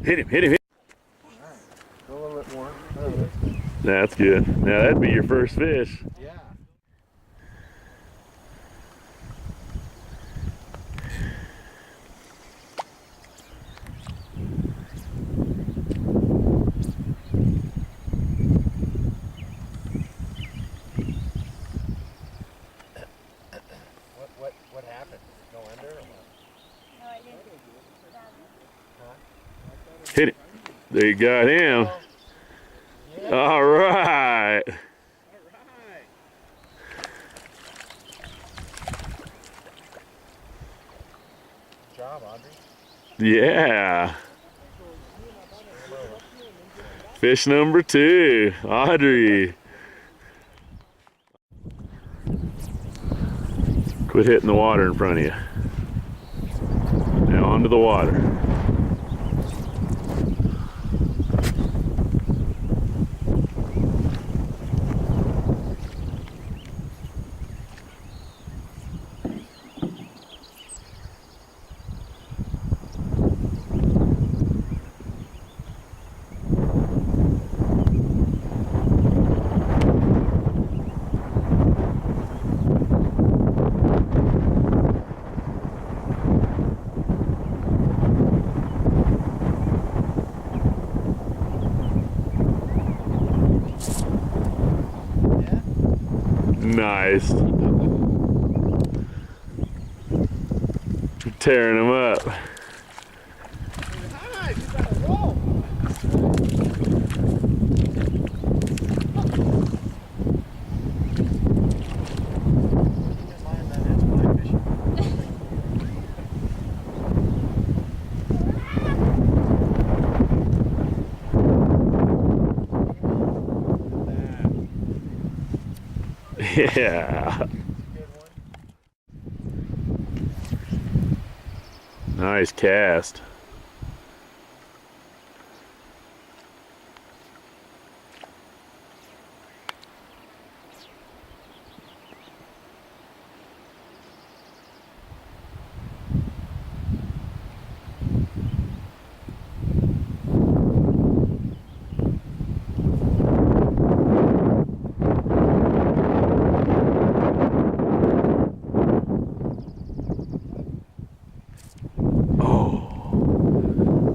Hit him, hit him, hit him. Go a little bit more. Oh, that's good. That's good. Now that'd be your first fish. Yeah. What happened? Did it go under or what? No, I didn't. Huh? Hit it. There you got him. Yeah. All right. All right. Good job, Audrey. Yeah. Fish number 2, Audrey. Quit hitting the water in front of you. Now onto the water. Nice. Tearing them up. Nice, you got a roll. Yeah. Nice cast.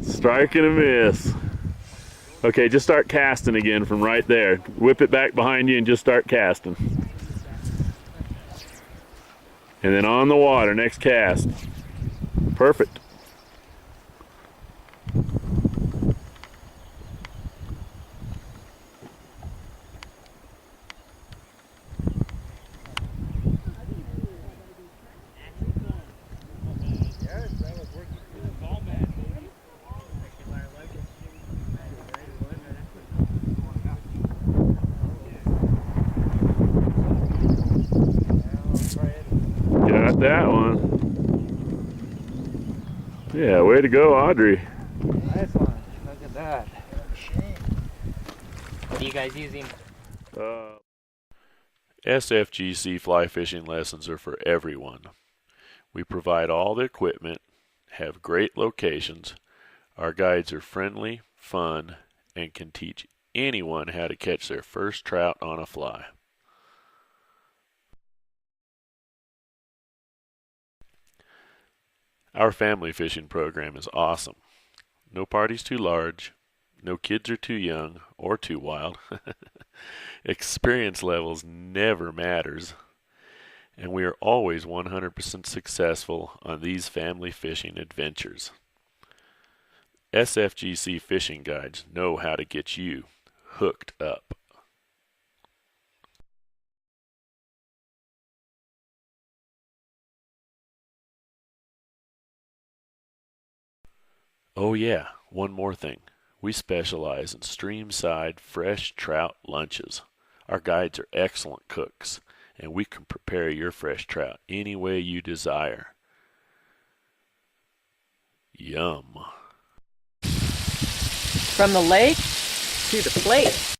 Strike and a miss. Okay, just start casting again from right there. Whip it back behind you and just start casting. And then on the water, next cast. Perfect. Got that one. Yeah, way to go, Audrey. Nice one. Look at that. What are you guys using? SFGC fly fishing lessons are for everyone. We provide all the equipment, have great locations. Our guides are friendly, fun, and can teach anyone how to catch their first trout on a fly. Our family fishing program is awesome. No parties too large, no kids are too young or too wild. Experience levels never matters, and we are always 100% successful on these family fishing adventures. SFGC fishing guides know how to get you hooked up. Oh yeah, one more thing. We specialize in stream-side fresh trout lunches. Our guides are excellent cooks, and we can prepare your fresh trout any way you desire. Yum. From the lake to the plate.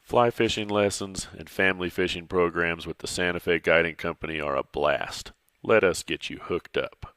Fly fishing lessons and family fishing programs with the Santa Fe Guiding Company are a blast. Let us get you hooked up.